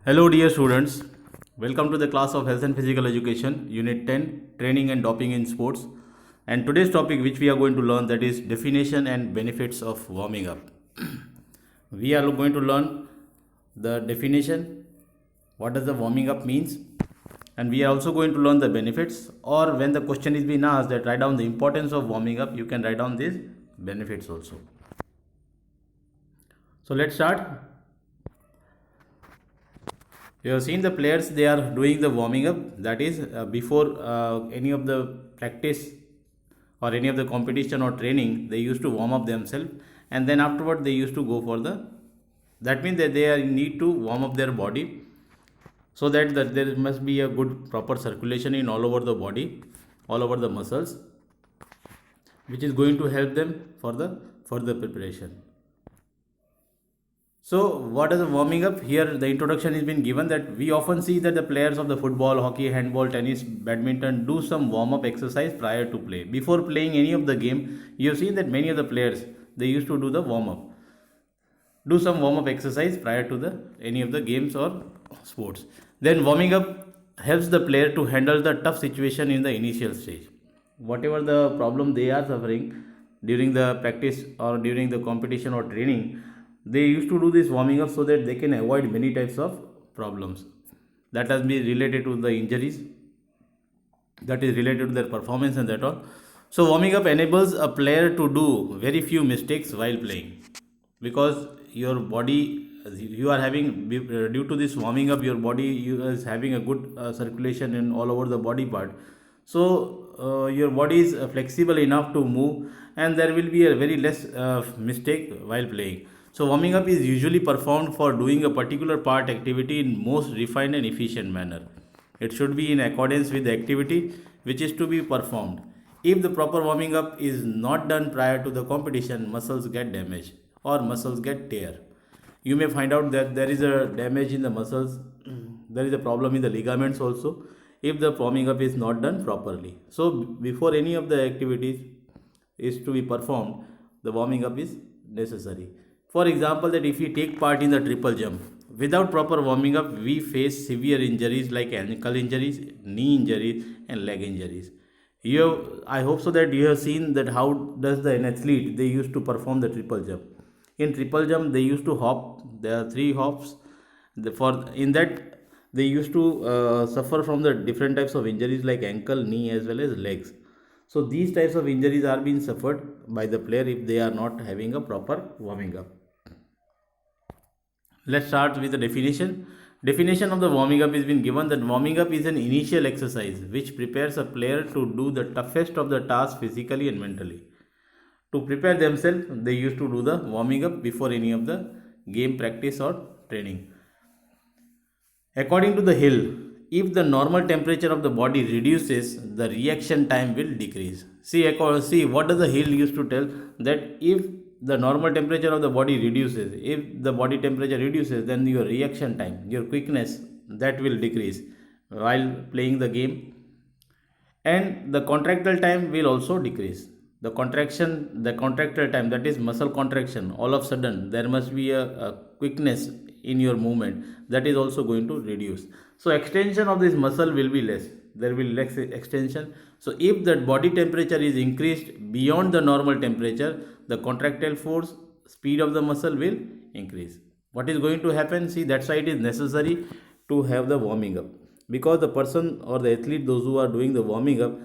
Hello, dear students. Welcome to the class of Health and Physical Education, Unit 10, Training and Doping in Sports. And today's topic, which we are going to learn, that is definition and benefits of warming up. We are going to learn the definition, what does the warming up means, and we are also going to learn the benefits. Or when the question is being asked that write down the importance of warming up, you can write down these benefits also. So let's start. You have seen the players, they are doing the warming up, that is before any of the practice or any of the competition or training, they used to warm up themselves, and then afterward they used to go for that means that they need to warm up their body, so that there must be a good proper circulation in all over the body, all over the muscles, which is going to help them for the further preparation. So, what is the warming up? Here, the introduction has been given that we often see that the players of the football, hockey, handball, tennis, badminton do some warm up exercise prior to play. Before playing any of the game, you have seen that many of the players, they used to do the warm up, do some warm up exercise prior to the any of the games or sports. Then warming up helps the player to handle the tough situation in the initial stage. Whatever the problem they are suffering during the practice or during the competition or training, they used to do this warming up so that they can avoid many types of problems that has been related to the injuries, that is related to their performance and that all. So warming up enables a player to do very few mistakes while playing, because your body, you are having due to this warming up, your body is having a good circulation in all over the body part. So your body is flexible enough to move, and there will be a very less mistake while playing. So warming up is usually performed for doing a particular part activity in most refined and efficient manner. It should be in accordance with the activity which is to be performed. If the proper warming up is not done prior to the competition, muscles get damaged or muscles get tear. You may find out that there is a damage in the muscles, there is a problem in the ligaments also, if the warming up is not done properly. So before any of the activities is to be performed, the warming up is necessary. For example, that if we take part in the triple jump, without proper warming up, we face severe injuries like ankle injuries, knee injuries, and leg injuries. I hope so that you have seen that how does an athlete, they used to perform the triple jump. In triple jump, they used to hop. There are three hops. In that, they used to suffer from the different types of injuries like ankle, knee, as well as legs. So these types of injuries are being suffered by the player if they are not having a proper warming up. Let's start with the definition. Definition of the warming up has been given that warming up is an initial exercise which prepares a player to do the toughest of the tasks physically and mentally. To prepare themselves, they used to do the warming up before any of the game, practice, or training. According to the Hill, if the normal temperature of the body reduces, the reaction time will decrease. See what does the Hill used to tell, that if the normal temperature of the body reduces, if the body temperature reduces, then your reaction time, your quickness, that will decrease while playing the game, and the contractile time will also decrease. The contractile time, that is muscle contraction, all of a sudden there must be a quickness in your movement, that is also going to reduce. So extension of this muscle will be less, there will be less extension. So if the body temperature is increased beyond the normal temperature, the contractile force, speed of the muscle will increase. What is going to happen? See, that's why it is necessary to have the warming up, because the person or the athlete, those who are doing the warming up,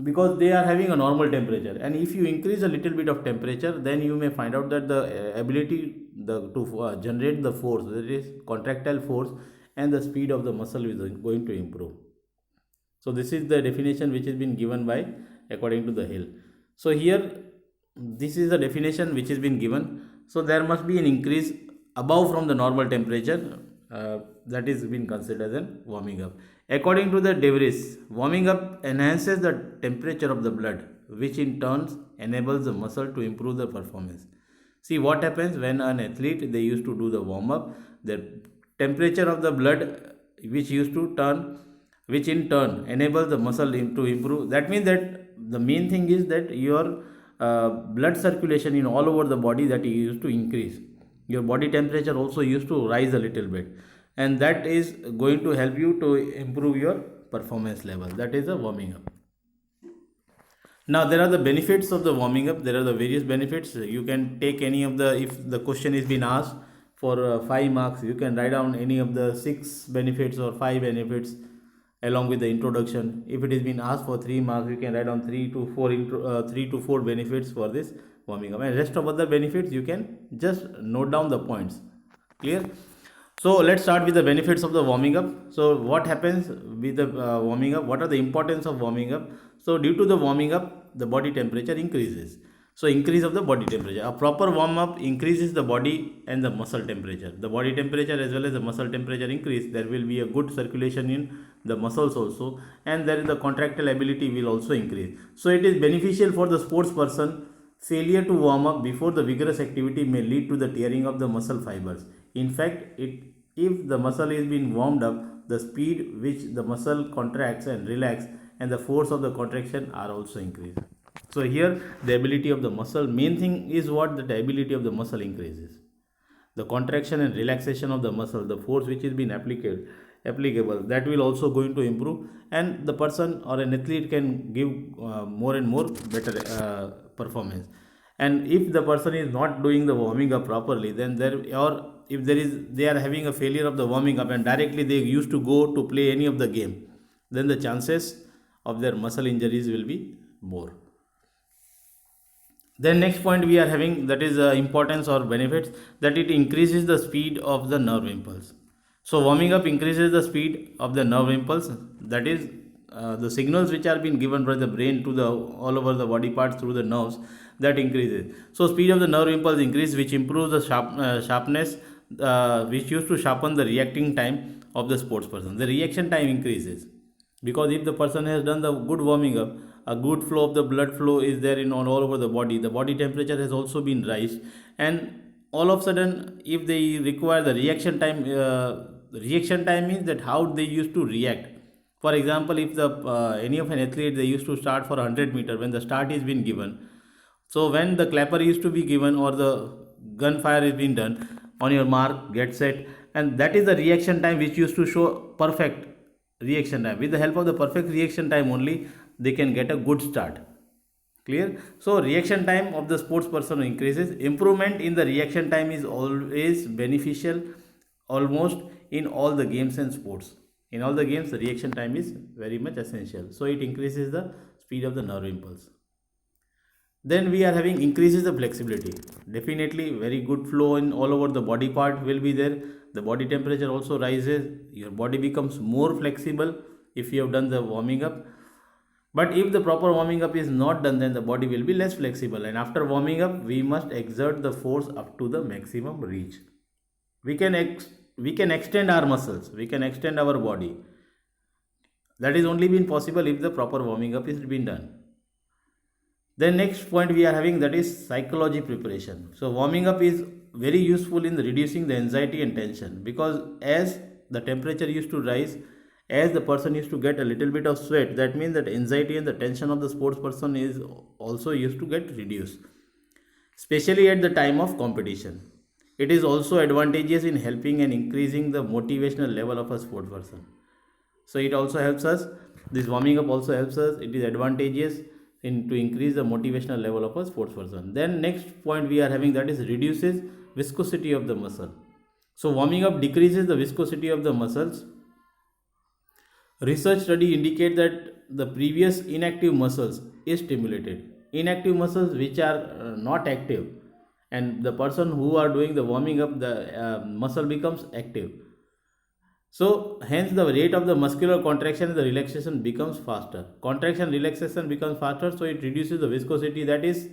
because they are having a normal temperature, and if you increase a little bit of temperature, then you may find out that the ability to generate the force, that is contractile force, and the speed of the muscle is going to improve. So this is the definition which has been given by according to the Hill. So here this is the definition which has been given. So there must be an increase above from the normal temperature, that is being considered as warming up. According to the De Vries, warming up enhances the temperature of the blood, which in turn enables the muscle to improve the performance. See what happens when an athlete, they used to do the warm up, the temperature of the blood which in turn enables the muscle to improve. That means that the main thing is that your blood circulation in all over the body, that used to increase. your body temperature also used to rise a little bit, and that is going to help you to improve your performance level. That is a warming up. Now there are the benefits of the warming up. There are the various benefits. You can take any of the, if the question is being asked for 5 marks, you can write down any of the 6 benefits or 5 benefits along with the introduction. If it is being asked for 3 marks, you can write down 3 to 4 benefits for this warming up, and rest of other benefits you can just note down the points. Clear? So let's start with the benefits of the warming up. So what happens with the warming up? What are the importance of warming up? So due to the warming up, the body temperature increases. So increase of the body temperature. A proper warm up increases the body and the muscle temperature. The body temperature as well as the muscle temperature increase. There will be a good circulation in the muscles also, and there is the contractile ability will also increase. So it is beneficial for the sports person. Failure to warm up before the vigorous activity may lead to the tearing of the muscle fibers. In fact, if the muscle is being warmed up, the speed which the muscle contracts and relax and the force of the contraction are also increased. So here the ability of the muscle, main thing is what, that the ability of the muscle increases. The contraction and relaxation of the muscle, the force which is being applicable, that will also going to improve, and the person or an athlete can give more and more better performance. And if the person is not doing the warming up properly, then there, or if there is, they are having a failure of the warming up and directly they used to go to play any of the game, then the chances of their muscle injuries will be more. Then next point we are having, that is importance or benefits, that it increases the speed of the nerve impulse. So warming up increases the speed of the nerve impulse, that is the signals which are being given by the brain to the all over the body parts through the nerves, that increases. So speed of the nerve impulse increase, which improves the sharpness, which used to sharpen the reacting time of the sports person. The reaction time increases because if the person has done the good warming up, a good flow of the blood flow is there in all over the body temperature has also been raised, and all of a sudden if they require the reaction time means that how they used to react. For example, if the any of an athlete, they used to start for 100 meter, when the start is been given, so when the clapper used to be given or the gunfire is being done, on your mark, get set, and that is the reaction time which used to show perfect reaction time. With the help of the perfect reaction time only, they can get a good start. Clear? So reaction time of the sports person increases. Improvement in the reaction time is always beneficial almost in all the games and sports. In all the games, the reaction time is very much essential. So it increases the speed of the nerve impulse. Then we are having increases the flexibility. Definitely very good flow in all over the body part will be there. The body temperature also rises. Your body becomes more flexible if you have done the warming up. But if the proper warming up is not done, then the body will be less flexible. And after warming up, we must exert the force up to the maximum reach. We can extend our muscles. We can extend our body. That is only been possible if the proper warming up is been done. Then next point we are having, that is psychology preparation. So warming up is very useful in reducing the anxiety and tension, because as the temperature used to rise, as the person used to get a little bit of sweat, that means that anxiety and the tension of the sports person is also used to get reduced, especially at the time of competition. It is also advantageous in helping and increasing the motivational level of a sport person. So it also helps us, this warming up also helps us, it is advantageous in to increase the motivational level of a sports person. Then next point we are having, that is reduces viscosity of the muscle. So warming up decreases the viscosity of the muscles. Research study indicate that the previous inactive muscles is stimulated. Inactive muscles which are not active, and the person who are doing the warming up, the muscle becomes active. So hence the rate of the muscular contraction and the relaxation becomes faster. Contraction relaxation becomes faster, so it reduces the viscosity, that is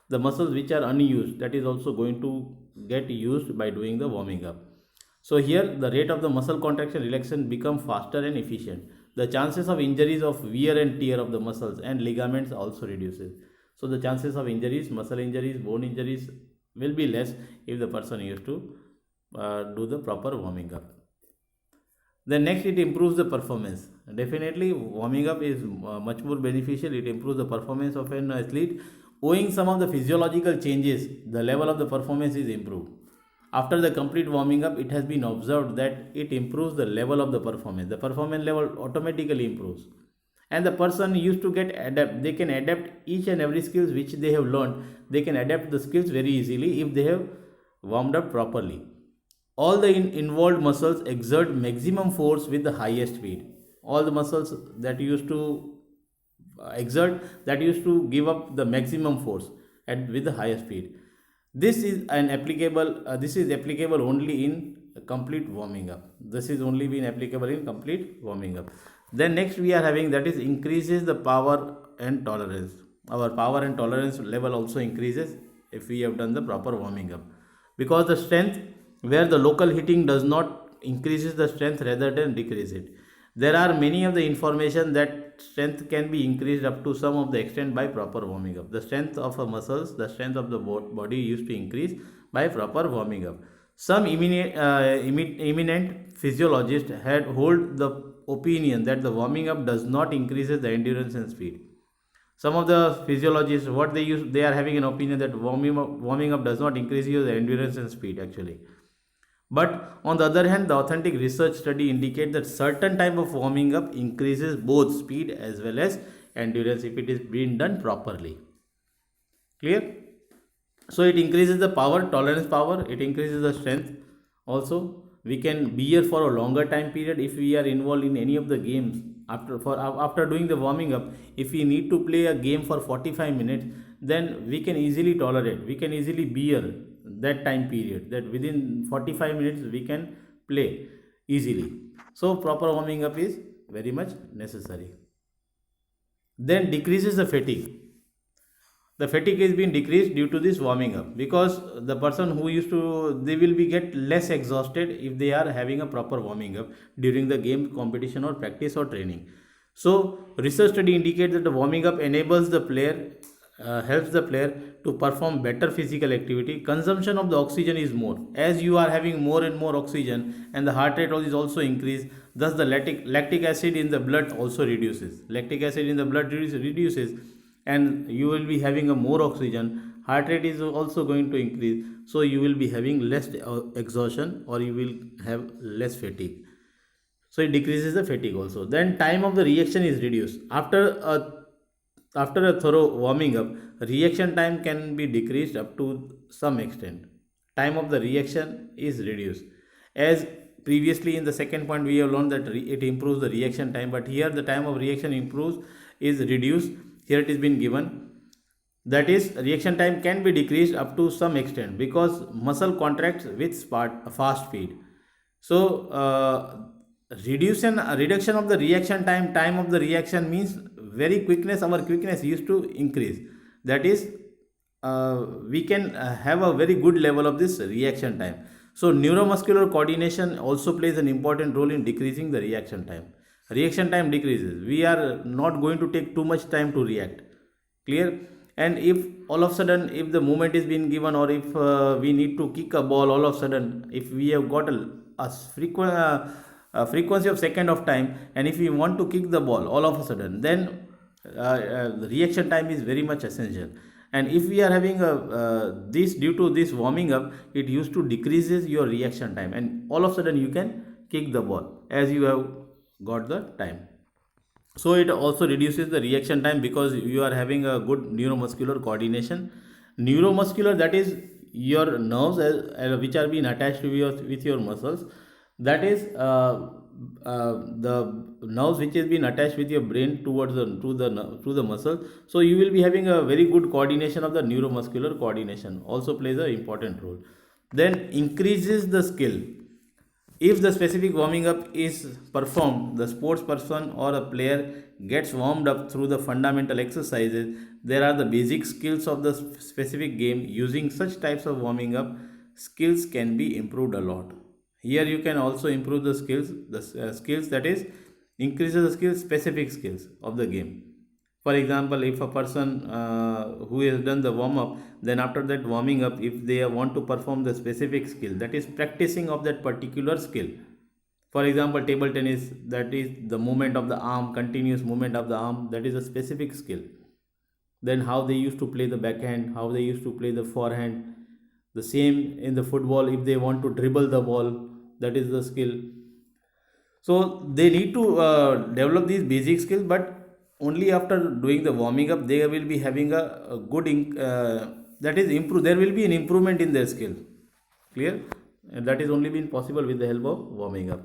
the muscles which are unused, that is also going to get used by doing the warming up. So here the rate of the muscle contraction relaxation become faster and efficient. The chances of injuries of wear and tear of the muscles and ligaments also reduces. So the chances of injuries, muscle injuries, bone injuries will be less if the person used to do the proper warming up. Then next, it improves the performance. Definitely warming up is much more beneficial. It improves the performance of an athlete. Owing some of the physiological changes, the level of the performance is improved. After the complete warming up, it has been observed that it improves the level of the performance. The performance level automatically improves. And the person used to get adapt. They can adapt each and every skills which they have learned. They can adapt the skills very easily if they have warmed up properly. All the involved muscles exert maximum force with the highest speed. All the muscles that used to exert, that used to give up the maximum force at with the highest speed. This is applicable only in complete warming up. This is only been applicable in complete warming up. Then next we are having, that is, increases the power and tolerance. Our power and tolerance level also increases if we have done the proper warming up, because the strength, where the local heating does not increases the strength rather than decrease it. There are many of the information that strength can be increased up to some of the extent by proper warming up. The strength of a muscles, the strength of the body used to increase by proper warming up. Some eminent physiologists had hold the opinion that the warming up does not increases the endurance and speed. Some of the physiologists, what they use, they are having an opinion that warming up does not increase your endurance and speed actually. But on the other hand, the authentic research study indicate that certain type of warming up increases both speed as well as endurance if it is being done properly. Clear? So it increases the power, tolerance power, it increases the strength. Also, we can bear for a longer time period if we are involved in any of the games. After doing the warming up, if we need to play a game for 45 minutes, then we can easily tolerate, we can easily bear that time period, that within 45 minutes we can play easily. So proper warming up is very much necessary. Then decreases the fatigue. The fatigue is being decreased due to this warming up, because the person who used to, they will be get less exhausted if they are having a proper warming up during the game, competition or practice or training. So research study indicates that the warming up enables the player, helps the player to perform better physical activity. Consumption of the oxygen is more, as you are having more and more oxygen, and the heart rate is also increased. Thus the lactic acid in the blood also reduces. Lactic acid in the blood reduces, and you will be having a more oxygen. Heart rate is also going to increase, so you will be having less exhaustion, or you will have less fatigue. So it decreases the fatigue also. Then time of the reaction is reduced. After a thorough warming up, reaction time can be decreased up to some extent. Time of the reaction is reduced. As previously in the second point we have learned that it improves the reaction time, but here the time of reaction improves is reduced. Here it is been given, that is, reaction time can be decreased up to some extent because muscle contracts with fast speed. So reduction of the reaction time of the reaction means very quickness, our quickness used to increase. That is, we can have a very good level of this reaction time. So neuromuscular coordination also plays an important role in decreasing the reaction time. Reaction time decreases, we are not going to take too much time to react. Clear? And if all of a sudden, if the movement is being given, or if we need to kick a ball, all of a sudden, if we have got a frequency of second of time, and if we want to kick the ball all of a sudden, then the reaction time is very much essential. And if we are having this, due to this warming up, it used to decreases your reaction time, and all of a sudden you can kick the ball as you have got the time. So it also reduces the reaction time because you are having a good neuromuscular coordination. Neuromuscular, that is your nerves which are being attached to with your muscles. That is the nerves which has been attached with your brain towards the muscle. So you will be having a very good coordination of the neuromuscular coordination. Also plays an important role. Then increases the skill. If the specific warming up is performed, the sports person or a player gets warmed up through the fundamental exercises. There are the basic skills of the specific game. Using such types of warming up, skills can be improved a lot. Here you can also improve the skills, that is, increases the skills, specific skills of the game. For example, if a person who has done the warm up, then after that warming up, if they want to perform the specific skill, that is practicing of that particular skill. For example, table tennis, that is the movement of the arm, continuous movement of the arm, that is a specific skill. Then how they used to play the backhand, how they used to play the forehand, The same in the football, if they want to dribble the ball, that is the skill. So they need to develop these basic skills, but only after doing the warming up they will be having a good that is improve, there will be an improvement in their skill. Clear? And that is only been possible with the help of warming up.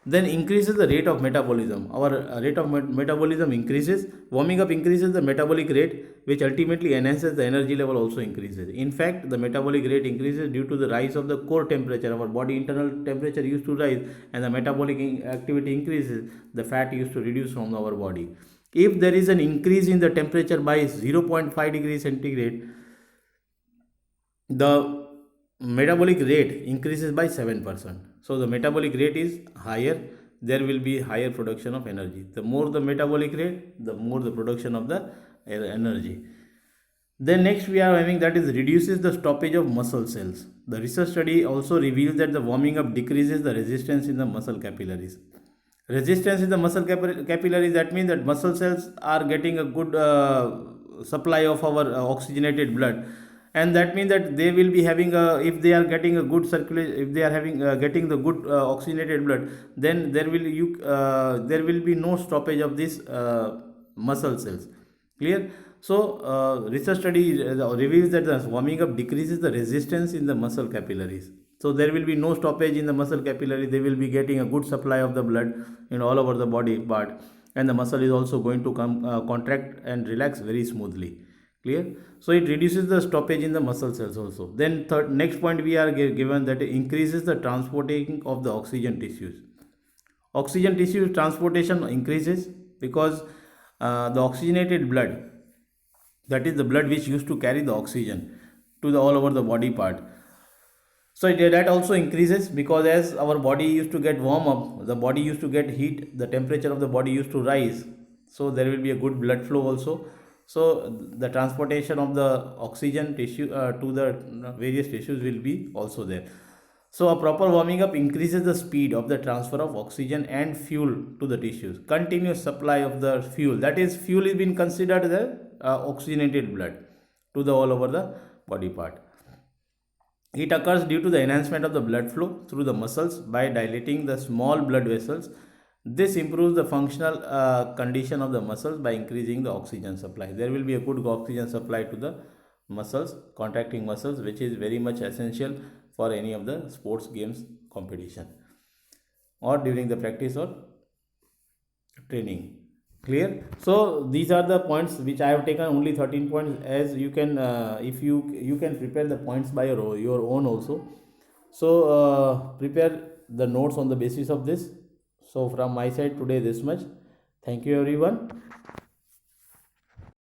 Then increases the rate of metabolism. Our rate of metabolism increases. Warming up increases the metabolic rate, which ultimately enhances the energy level, also increases. In fact, the metabolic rate increases due to the rise of the core temperature. Our body internal temperature used to rise, and the metabolic activity increases, the fat used to reduce from our body. If there is an increase in the temperature by 0.5 degrees centigrade, the metabolic rate increases by 7%. So the metabolic rate is higher, there will be higher production of energy. The more the metabolic rate, the more the production of the energy. Then next we are having, that is reduces the stoppage of muscle cells. The research study also reveals that the warming up decreases the resistance in the muscle capillaries. Resistance in the muscle capillaries, that means that muscle cells are getting a good supply of our oxygenated blood, and that means that they will be having a, if they are getting a good circulation, if they are having getting the good oxygenated blood, then there will be no stoppage of this muscle cells. Clear? So research study reveals that the warming up decreases the resistance in the muscle capillaries. So there will be no stoppage in the muscle capillary. They will be getting a good supply of the blood in all over the body part, and the muscle is also going to come contract and relax very smoothly. Clear? So it reduces the stoppage in the muscle cells also. Then next point we are given, that it increases the transporting of the oxygen tissues. Oxygen tissue transportation increases because the oxygenated blood, that is the blood which used to carry the oxygen to the all over the body part, so that also increases, because as our body used to get warm up, the body used to get heat, the temperature of the body used to rise, so there will be a good blood flow also. So the transportation of the oxygen tissue to the various tissues will be also there. So a proper warming up increases the speed of the transfer of oxygen and fuel to the tissues. Continuous supply of the fuel, that is fuel is being considered the oxygenated blood to the all over the body part. It occurs due to the enhancement of the blood flow through the muscles by dilating the small blood vessels. This improves the functional condition of the muscles by increasing the oxygen supply. There will be a good oxygen supply to the muscles, contracting muscles, which is very much essential for any of the sports games competition or during the practice or training. Clear? So these are the points which I have taken, only 13 points, as you can if you can prepare the points by your own also. So prepare the notes on the basis of this. So from my side today this much. Thank you everyone.